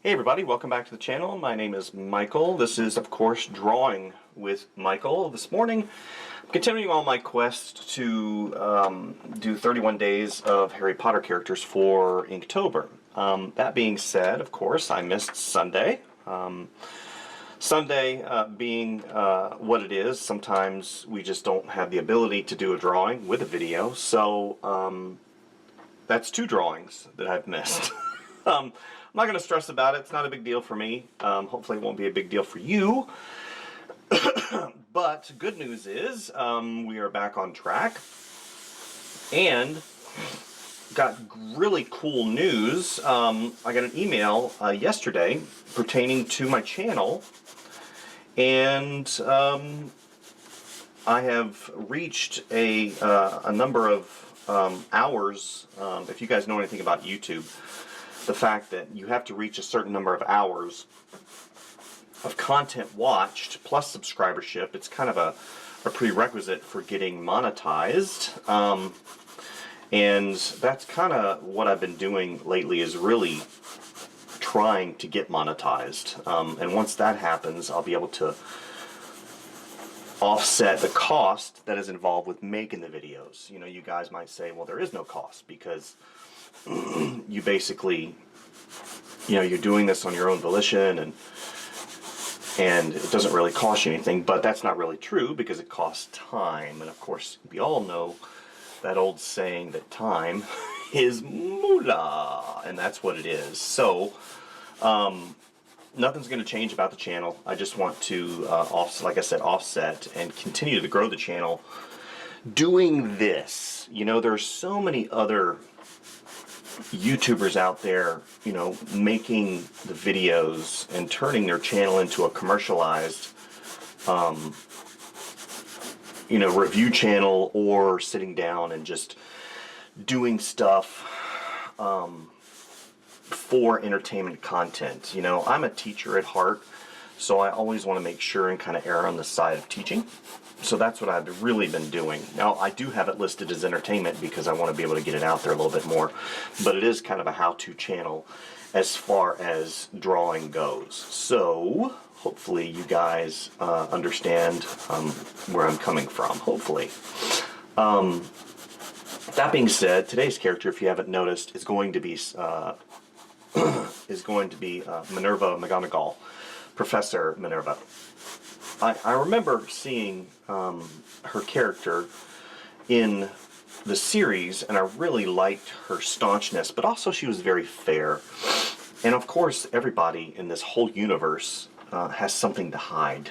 Hey everybody, welcome back to the channel. My name is Michael. This is, of course, Drawing with Michael. This morning, I'm continuing on my quest to do 31 days of Harry Potter characters for Inktober. That being said, of course, I missed Sunday. Sunday being what it is, sometimes we just don't have the ability to do a drawing with a video, so that's two drawings that I've missed. I'm not going to stress about it. It's not a big deal for me. Hopefully it won't be a big deal for you. But good news is we are back on track. And got really cool news. I got an email yesterday pertaining to my channel. And I have reached a number of hours. If you guys know anything about YouTube, the fact that you have to reach a certain number of hours of content watched plus subscribership. It's kind of a prerequisite for getting monetized. And that's kind of what I've been doing lately, is really trying to get monetized. And once that happens, I'll be able to offset the cost that is involved with making the videos. You know, you guys might say, well, there is no cost because you basically, you know, you're doing this on your own volition and it doesn't really cost you anything. But that's not really true, because it costs time. And of course, we all know that old saying that time is moolah, and that's what it is. So nothing's going to change about the channel. I just want to like I said, offset and continue to grow the channel doing this. You know, there's so many other YouTubers out there, you know, making the videos and turning their channel into a commercialized you know, review channel, or sitting down and just doing stuff for entertainment content. You know, I'm a teacher at heart, so I always want to make sure and kind of err on the side of teaching. So that's what I've really been doing. Now, I do have it listed as entertainment because I want to be able to get it out there a little bit more, but it is kind of a how-to channel as far as drawing goes. So hopefully you guys understand where I'm coming from, hopefully. That being said, today's character, if you haven't noticed, is going to be Minerva McGonagall, Professor Minerva. I remember seeing her character in the series, and I really liked her staunchness, but also she was very fair. And of course, everybody in this whole universe has something to hide,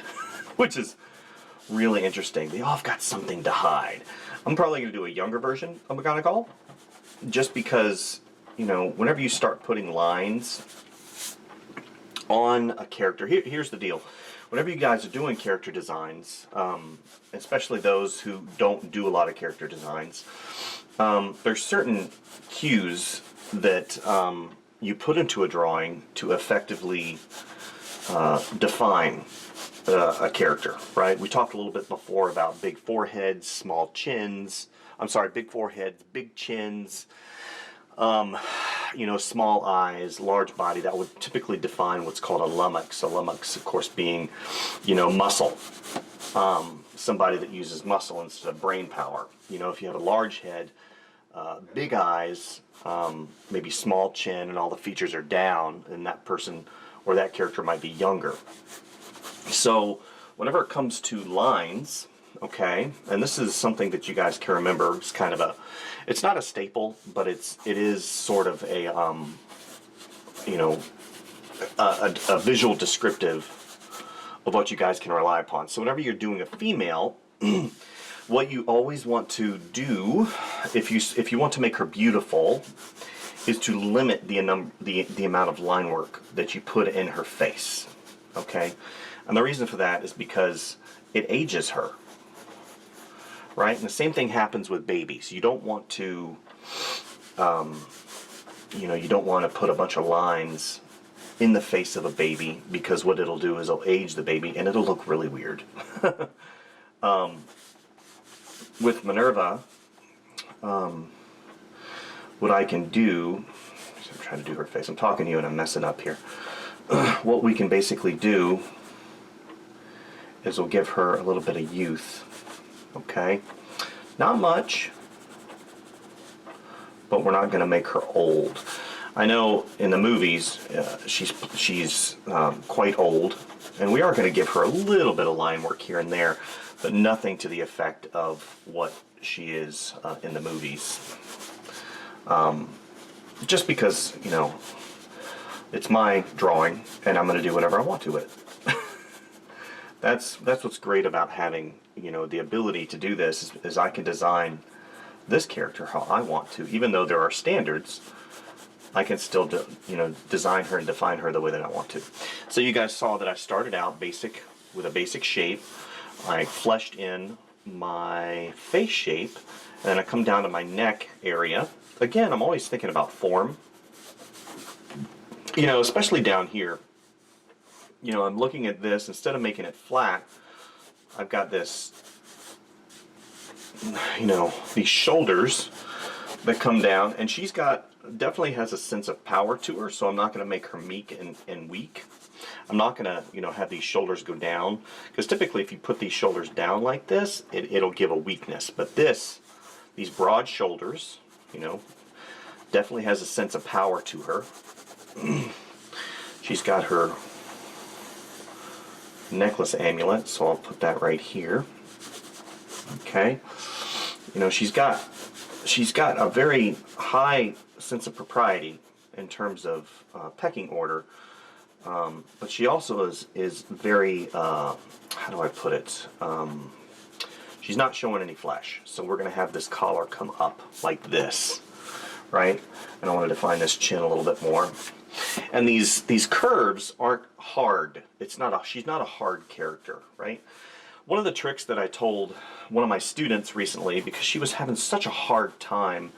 which is really interesting. They all have got something to hide. I'm probably going to do a younger version of McGonagall, just because, you know, whenever you start putting lines on a character, here's the deal. Whenever you guys are doing character designs, especially those who don't do a lot of character designs, there's certain cues that you put into a drawing to effectively define a character, right? We talked a little bit before about big foreheads, small chins. I'm sorry, big foreheads, big chins, you know, small eyes, large body. That would typically define what's called a lummox. A lummox, of course, being, you know, muscle. Somebody that uses muscle instead of brain power. You know, if you have a large head, big eyes, maybe small chin, and all the features are down, and that person or that character might be younger. So whenever it comes to lines, okay, and this is something that you guys can remember. It's kind of it's not a staple, but it is sort of a, you know, a visual descriptive of what you guys can rely upon. So whenever you're doing a female, what you always want to do, if you want to make her beautiful, is to limit the amount of line work that you put in her face. Okay, and the reason for that is because it ages her. Right? And the same thing happens with babies. You don't want to, you know, you don't want to put a bunch of lines in the face of a baby, because what it'll do is it'll age the baby and it'll look really weird. With Minerva, what I can do, I'm trying to do her face. I'm talking to you and I'm messing up here. what we can basically do is we'll give her a little bit of youth. Okay, not much, but we're not going to make her old. I know in the movies she's quite old, and we are going to give her a little bit of line work here and there, but nothing to the effect of what she is in the movies. Just because, you know, it's my drawing, and I'm going to do whatever I want to with it. That's what's great about having, you know, the ability to do this is I can design this character how I want to. Even though there are standards, I can still you know, design her and define her the way that I want to. So you guys saw that I started out basic with a basic shape. I fleshed in my face shape, and then I come down to my neck area. Again, I'm always thinking about form. You know, especially down here. You know, I'm looking at this, instead of making it flat, I've got this, you know, these shoulders that come down, and she's got, definitely has a sense of power to her, so I'm not going to make her meek and weak. I'm not going to, you know, have these shoulders go down, because typically if you put these shoulders down like this, it'll give a weakness. But these broad shoulders, you know, definitely has a sense of power to her. She's got her necklace amulet, so I'll put that right here. Okay, you know, she's got a very high sense of propriety in terms of pecking order, but she also is very how do I put it? She's not showing any flesh, so we're going to have this collar come up like this, right? And I want to define this chin a little bit more. And these curves aren't hard. She's not a hard character, right? One of the tricks that I told one of my students recently, because she was having such a hard time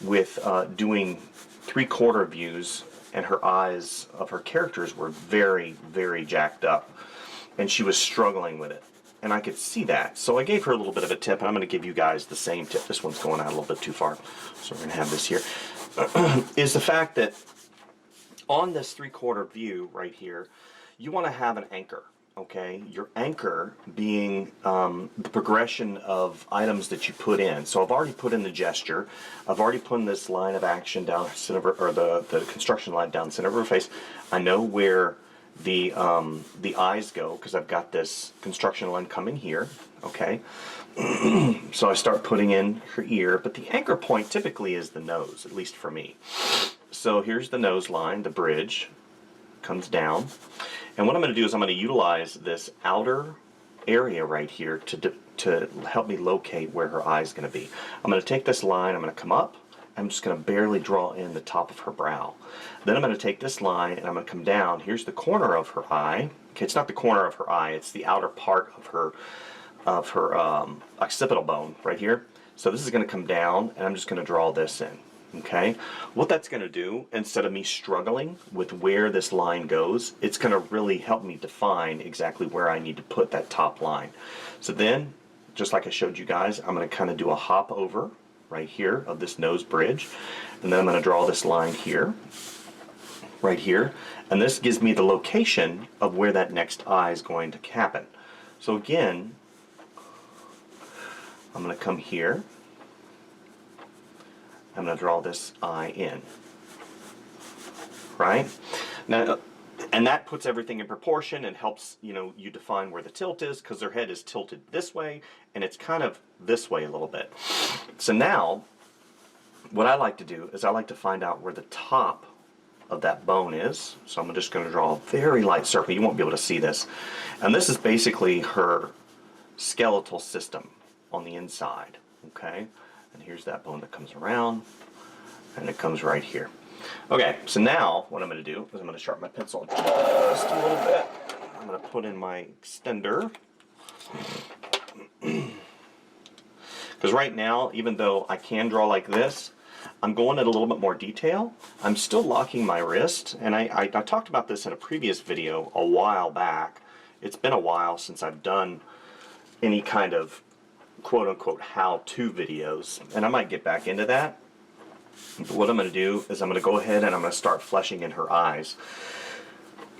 with doing 3/4 views, and her eyes of her characters were very, very jacked up, and she was struggling with it. And I could see that. So I gave her a little bit of a tip, and I'm going to give you guys the same tip. This one's going out a little bit too far, so we're going to have this here. Is the fact that on this 3/4 view right here, you want to have an anchor, okay? Your anchor being the progression of items that you put in. So I've already put in the gesture. I've already put in this line of action down the center, or the construction line down the center of her face. I know where the eyes go, because I've got this construction line coming here, okay? So I start putting in her ear, but the anchor point typically is the nose, at least for me. So here's the nose line, the bridge comes down, and what I'm going to do is I'm going to utilize this outer area right here to help me locate where her eye is going to be. I'm going to take this line, I'm going to come up, I'm just going to barely draw in the top of her brow. Then I'm going to take this line and I'm going to come down. Here's the corner of her eye. Okay, it's not the corner of her eye, it's the outer part of her occipital bone right here. So this is going to come down, and I'm just going to draw this in. Okay, what that's going to do, instead of me struggling with where this line goes, it's going to really help me define exactly where I need to put that top line. So then, just like I showed you guys, I'm going to kind of do a hop over right here of this nose bridge, and then I'm going to draw this line here, right here, and this gives me the location of where that next eye is going to happen. So again, I'm going to come here. I'm going to draw this eye in, right? Now, and that puts everything in proportion and helps, you know, you define where the tilt is, because their head is tilted this way, and it's kind of this way a little bit. So now, what I like to do is I like to find out where the top of that bone is. So I'm just going to draw a very light circle. You won't be able to see this. And this is basically her skeletal system on the inside, okay? And here's that bone that comes around, and it comes right here. Okay, so now what I'm going to do is I'm going to sharpen my pencil just a little bit. I'm going to put in my extender. Because right now, even though I can draw like this, I'm going at a little bit more detail. I'm still locking my wrist, and I talked about this in a previous video a while back. It's been a while since I've done any kind of quote-unquote how-to videos, and I might get back into that. But what I'm going to do is I'm going to go ahead and I'm going to start fleshing in her eyes.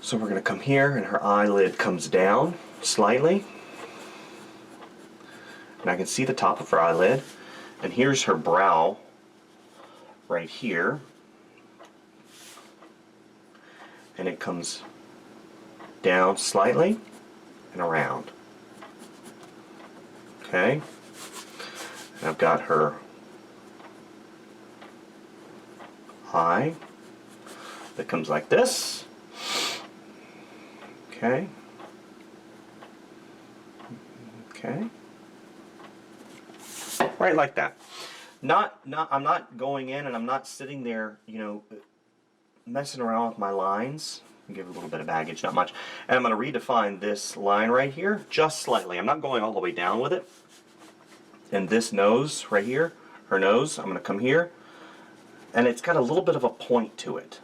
So we're going to come here, and her eyelid comes down slightly. And I can see the top of her eyelid. And here's her brow right here. And it comes down slightly and around. Okay? And I've got her eye that comes like this. Okay. Okay. Right like that. I'm not going in and I'm not sitting there, you know, messing around with my lines. I'll give it a little bit of baggage, not much. And I'm going to redefine this line right here just slightly. I'm not going all the way down with it. And this nose right here, her nose, I'm going to come here. And it's got a little bit of a point to it.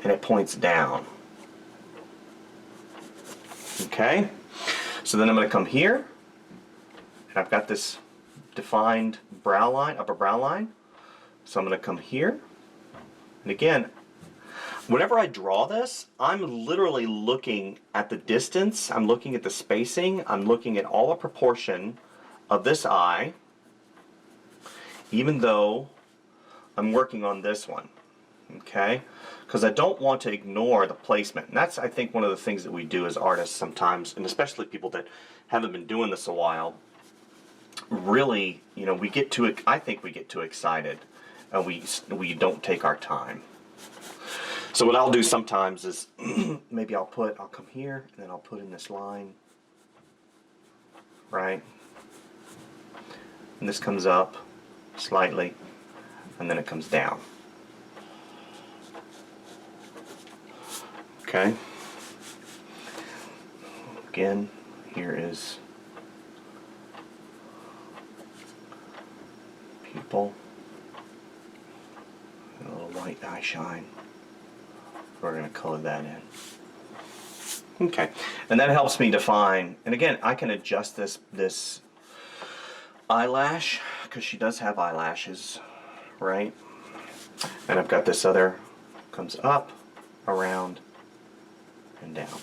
And it points down. Okay? So then I'm going to come here. And I've got this defined brow line, upper brow line. So I'm going to come here. And again, whenever I draw this, I'm literally looking at the distance, I'm looking at the spacing, I'm looking at all the proportion of this eye, even though I'm working on this one, okay? Because I don't want to ignore the placement. And that's, I think, one of the things that we do as artists sometimes, and especially people that haven't been doing this a while, really, you know, we get too, I think we get too excited, and we don't take our time. So what I'll do sometimes is maybe I'll come here and then I'll put in this line, right? And this comes up slightly and then it comes down. Okay? Again, here is pupil. A little white eye shine. We're going to color that in. Okay, and that helps me define, and again, I can adjust this eyelash, because she does have eyelashes, right? And I've got this other, comes up, around, and down.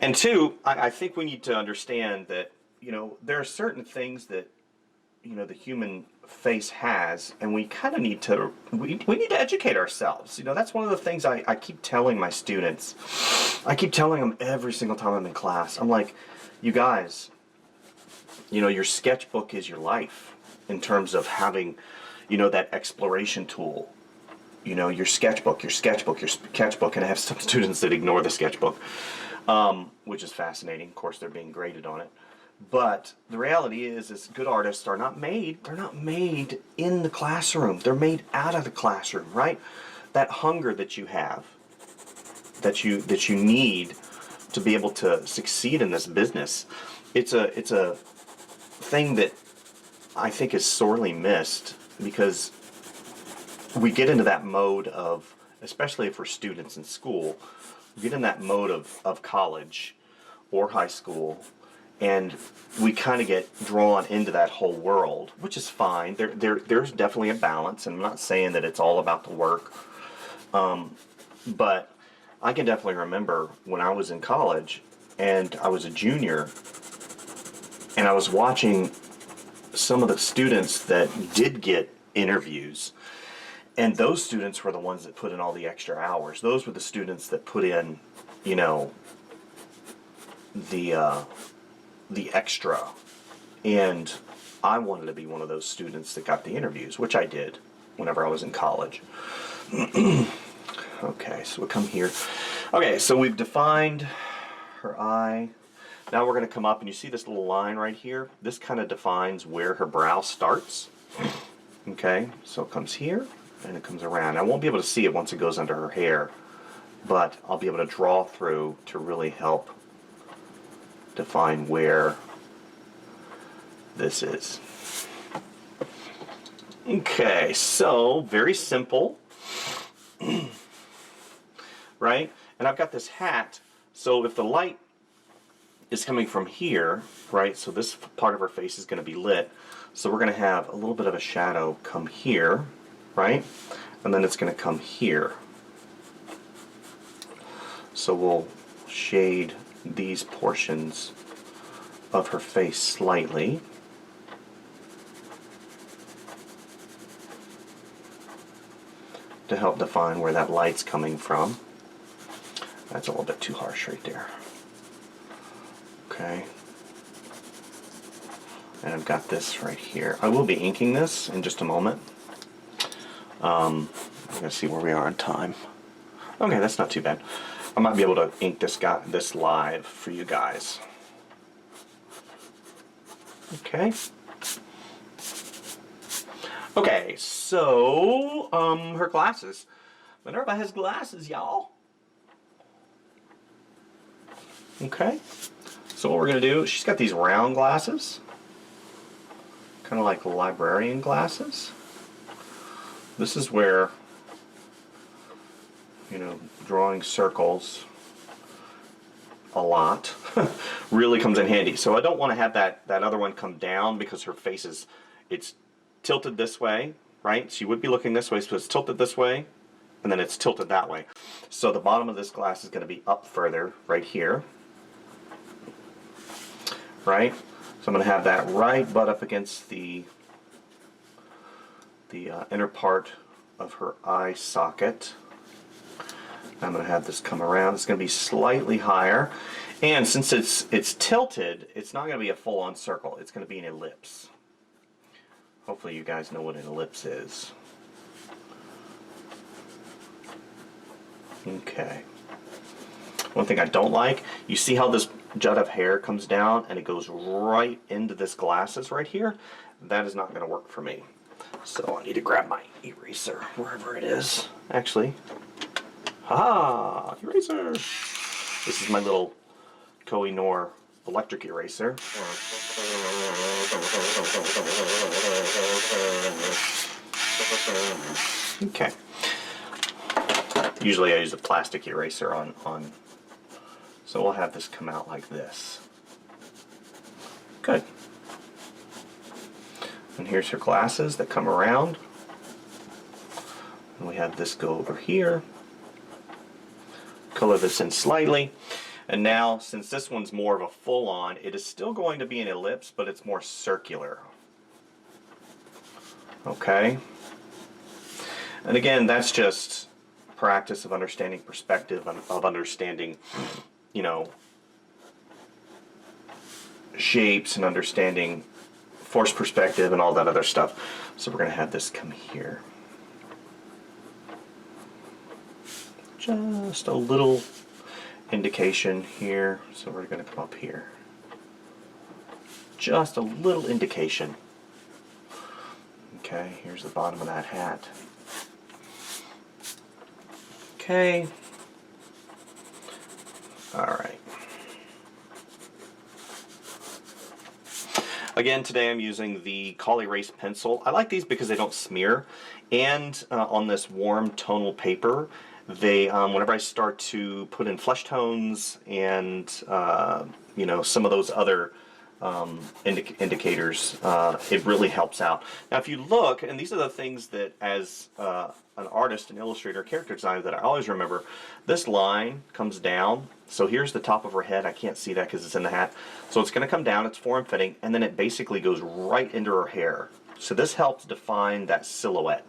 And two, I think we need to understand that, you know, there are certain things that, you know, the human face has, and we kind of need to we need to educate ourselves. You know, that's one of the things I keep telling my students. I keep telling them every single time I'm in class. I'm like, you guys, you know, your sketchbook is your life in terms of having, you know, that exploration tool. You know, your sketchbook, and I have some students that ignore the sketchbook, which is fascinating. Of course, they're being graded on it. But the reality is good artists are not made, they're not made in the classroom. They're made out of the classroom, right? That hunger that you have, that you need to be able to succeed in this business, it's a thing that I think is sorely missed, because we get into that mode of, especially if we're students in school, we get in that mode of college or high school, and we kind of get drawn into that whole world, which is fine. There's definitely a balance, and I'm not saying that it's all about the work. But I can definitely remember when I was in college, and I was a junior, and I was watching some of the students that did get interviews, and those students were the ones that put in all the extra hours. Those were the students that put in, you know, the extra, and I wanted to be one of those students that got the interviews, which I did whenever I was in college. Okay, so we'll come here. Okay, so we've defined her eye. Now we're going to come up, and you see this little line right here? This kind of defines where her brow starts. Okay, so it comes here, and it comes around. I won't be able to see it once it goes under her hair, but I'll be able to draw through to really help define where this is. Okay, so very simple, right? And I've got this hat, so if the light is coming from here, right, so this part of her face is going to be lit, so we're going to have a little bit of a shadow come here, right, and then it's going to come here. So we'll shade these portions of her face slightly. To help define where that light's coming from. That's a little bit too harsh right there. Okay. And I've got this right here. I will be inking this in just a moment. I'm going to see where we are on time. Okay, that's not too bad. I might be able to ink this live for you guys. Okay. Okay, so, her glasses. Minerva has glasses, y'all. Okay. So what we're going to do, she's got these round glasses. Kind of like librarian glasses. This is where, you know, drawing circles a lot really comes in handy. So I don't want to have that other one come down because her face is, it's tilted this way, right? She would be looking this way, so it's tilted this way, and then it's tilted that way. So the bottom of this glass is going to be up further, right here, right? So I'm going to have that right butt up against the inner part of her eye socket. I'm going to have this come around. It's going to be slightly higher, and since it's tilted, it's not going to be a full-on circle. It's going to be an ellipse. Hopefully you guys know what an ellipse is. Okay. One thing I don't like, you see how this jut of hair comes down and it goes right into this glasses right here? That is not going to work for me. So I need to grab my eraser, wherever it is. Actually, eraser! This is my little Koh-i-Noor electric eraser. Okay. Usually I use a plastic eraser on. So we'll have this come out like this. Good. And here's her glasses that come around. And we have this go over here. Color this in slightly. And now, since this one's more of a full-on, it is still going to be an ellipse, but it's more circular. Okay? And again, that's just practice of understanding perspective, of understanding, you know, shapes and understanding force perspective and all that other stuff. So we're going to have this come here. Just a little indication here, so we're going to come up here. Just a little indication. Okay, here's the bottom of that hat. Okay. Alright. Again, today I'm using the Col Erase pencil. I like these because they don't smear, and on this warm tonal paper, they, whenever I start to put in flesh tones and, you know, some of those other indicators, it really helps out. Now, if you look, and these are the things that as an artist, an illustrator, character designer that I always remember, this line comes down. So here's the top of her head. I can't see that because it's in the hat. So it's going to come down, it's form-fitting, and then it basically goes right into her hair. So this helps define that silhouette,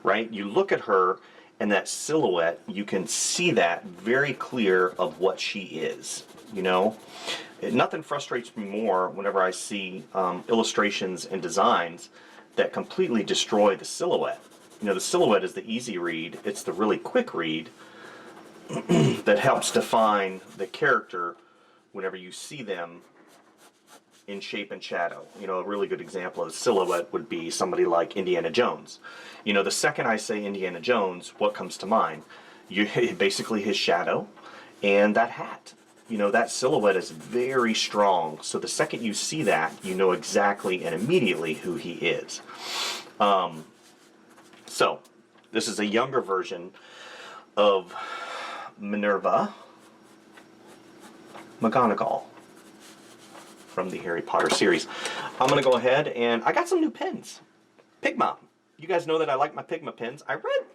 right? You look at her, and that silhouette, you can see that very clear of what she is, you know? Nothing frustrates me more whenever I see illustrations and designs that completely destroy the silhouette. You know, the silhouette is the easy read, it's the really quick read that helps define the character whenever you see them in shape and shadow. You know, a really good example of silhouette would be somebody like Indiana Jones. You know, the second I say Indiana Jones, what comes to mind? Basically his shadow and that hat. You know, that silhouette is very strong. So the second you see that, you know exactly and immediately who he is. So, this is a younger version of Minerva McGonagall from the Harry Potter series. I'm going to go ahead and I got some new pens. Pigma. You guys know that I like my Pigma pens. I read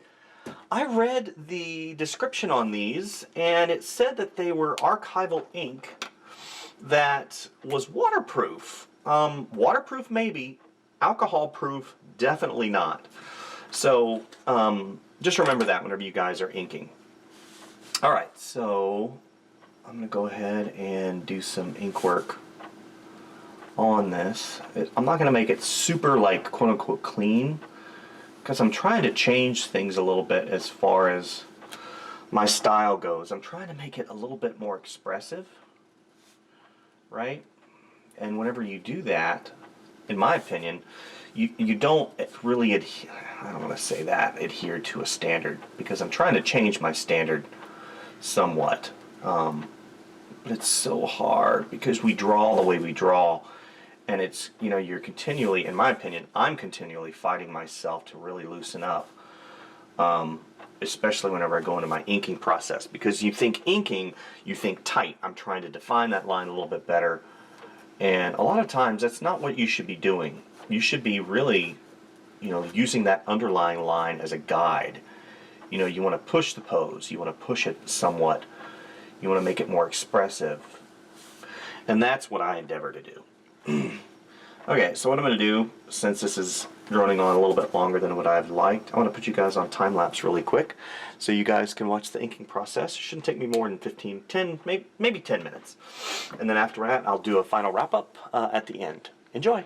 I read the description on these, and it said that they were archival ink that was waterproof. Waterproof maybe, alcohol proof definitely not. So just remember that whenever you guys are inking. All right, so I'm going to go ahead and do some ink work on this. I'm not going to make it super like quote-unquote clean, because I'm trying to change things a little bit as far as my style goes. I'm trying to make it a little bit more expressive, right? And whenever you do that, in my opinion, you don't really adhere, I don't want to say that, adhere to a standard, because I'm trying to change my standard somewhat. But it's so hard because we draw the way we draw. And it's, you know, you're continually, in my opinion, I'm continually fighting myself to really loosen up, especially whenever I go into my inking process. Because you think inking, you think tight. I'm trying to define that line a little bit better. And a lot of times, that's not what you should be doing. You should be really, you know, using that underlying line as a guide. You know, you want to push the pose. You want to push it somewhat. You want to make it more expressive. And that's what I endeavor to do. Okay, so what I'm going to do, since this is running on a little bit longer than what I've liked, I want to put you guys on time-lapse really quick so you guys can watch the inking process. It shouldn't take me more than 10, maybe 10 minutes. And then after that, I'll do a final wrap-up at the end. Enjoy!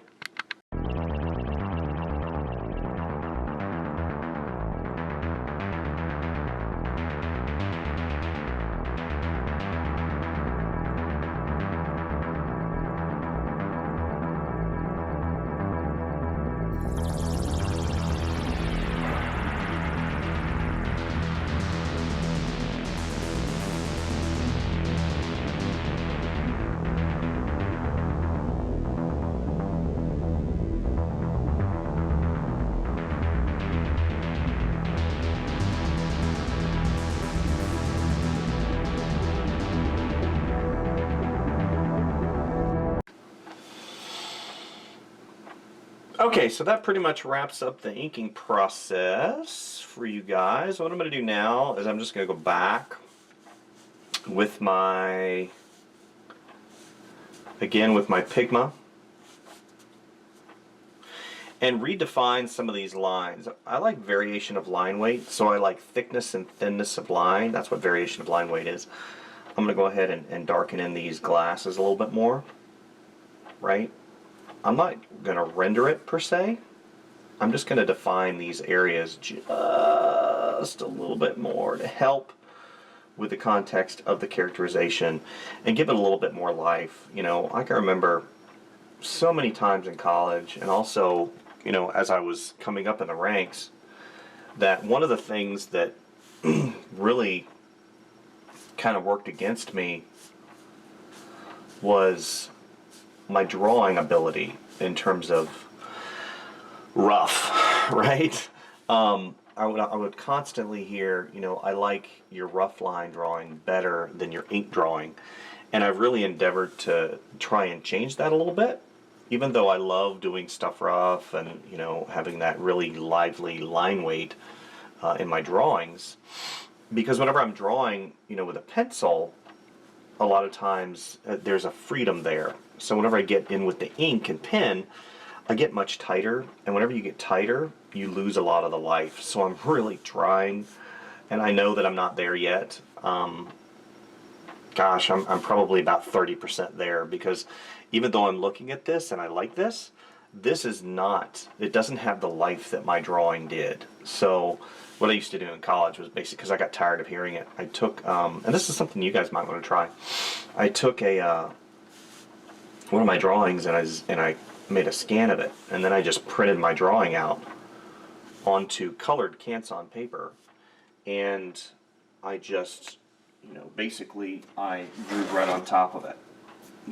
Okay, so that pretty much wraps up the inking process for you guys. What I'm going to do now is I'm just going to go back with my, again with my Pigma, and redefine some of these lines. I like variation of line weight, so I like thickness and thinness of line. That's what variation of line weight is. I'm going to go ahead and darken in these glasses a little bit more, right? I'm not going to render it per se. I'm just going to define these areas just a little bit more to help with the context of the characterization and give it a little bit more life. You know, I can remember so many times in college, and also, you know, as I was coming up in the ranks, that one of the things that really kind of worked against me was my drawing ability in terms of rough, right? I would constantly hear, you know, I like your rough line drawing better than your ink drawing. And I've really endeavored to try and change that a little bit, even though I love doing stuff rough and, you know, having that really lively line weight in my drawings. Because whenever I'm drawing, you know, with a pencil, a lot of times there's a freedom there. So whenever I get in with the ink and pen, I get much tighter, and whenever you get tighter, you lose a lot of the life. So I'm really trying, and I know that I'm not there yet. Gosh, I'm probably about 30% there, because even though I'm looking at this and I like this, this is not, it doesn't have the life that my drawing did. So what I used to do in college was basically, because I got tired of hearing it, I took, and this is something you guys might want to try, I took a, one of my drawings and I made a scan of it, and then I just printed my drawing out onto colored Canson paper, and I just, you know, basically I drew right on top of it.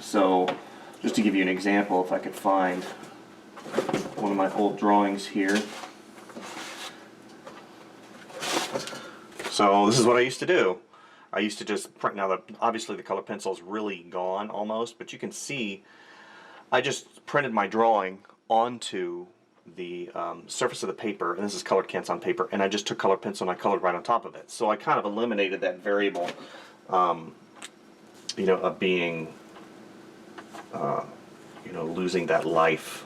So just to give you an example, if I could find one of my old drawings here. So this is what I used to do. I used to just print, now that obviously the color pencil is really gone almost, but you can see I just printed my drawing onto the surface of the paper, and this is colored canvas on paper, and I just took colored pencil and I colored right on top of it. So I kind of eliminated that variable, you know, of being, you know, losing that life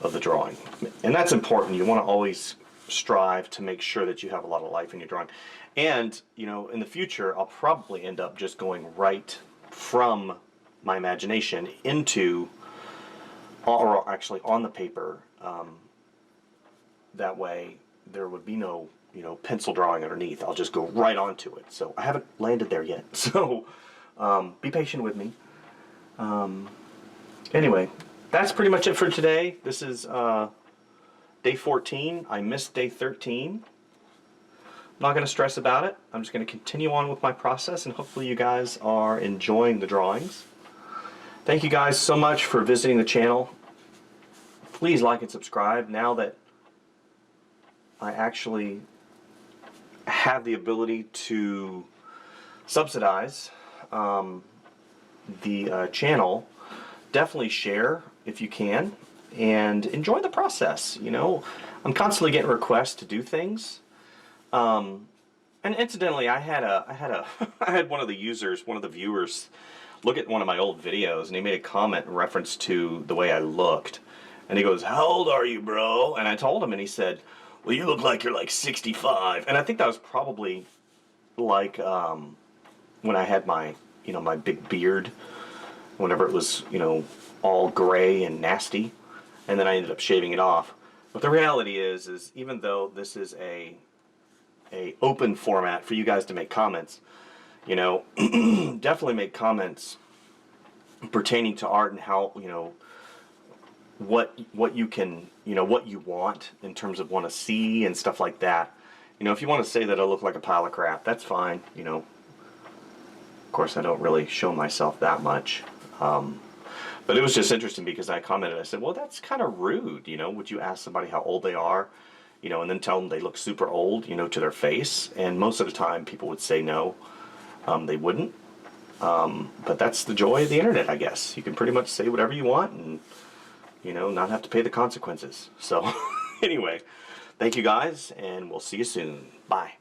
of the drawing. And that's important. You want to always strive to make sure that you have a lot of life in your drawing. And, you know, in the future, I'll probably end up just going right from my imagination into, or actually on the paper. That way there would be no, you know, pencil drawing underneath. I'll just go right onto it. So I haven't landed there yet. So be patient with me. Anyway, that's pretty much it for today. This is day 14. I missed day 13. I'm not going to stress about it. I'm just going to continue on with my process, and hopefully you guys are enjoying the drawings. Thank you guys so much for visiting the channel. Please like and subscribe now that I actually have the ability to subsidize the channel. Definitely share if you can, and enjoy the process. You know, I'm constantly getting requests to do things. And incidentally, I had one of the users, one of the viewers, look at one of my old videos, and he made a comment in reference to the way I looked. And he goes, "How old are you, bro?" And I told him, and he said, "Well, you look like you're like 65." And I think that was probably like when I had my, you know, my big beard, whenever it was, you know, all gray and nasty, and then I ended up shaving it off. But the reality is even though this is a open format for you guys to make comments, you know, definitely make comments pertaining to art and how, you know, what you can, you know, what you want in terms of want to see and stuff like that. You know, if you want to say that I look like a pile of crap, that's fine. You know, of course I don't really show myself that much. But it was just interesting because I commented, I said, well, that's kind of rude. You know, would you ask somebody how old they are, you know, and then tell them they look super old, you know, to their face? And most of the time people would say no, they wouldn't. But that's the joy of the internet, I guess. You can pretty much say whatever you want and, you know, not have to pay the consequences. So anyway, thank you guys, and we'll see you soon. Bye.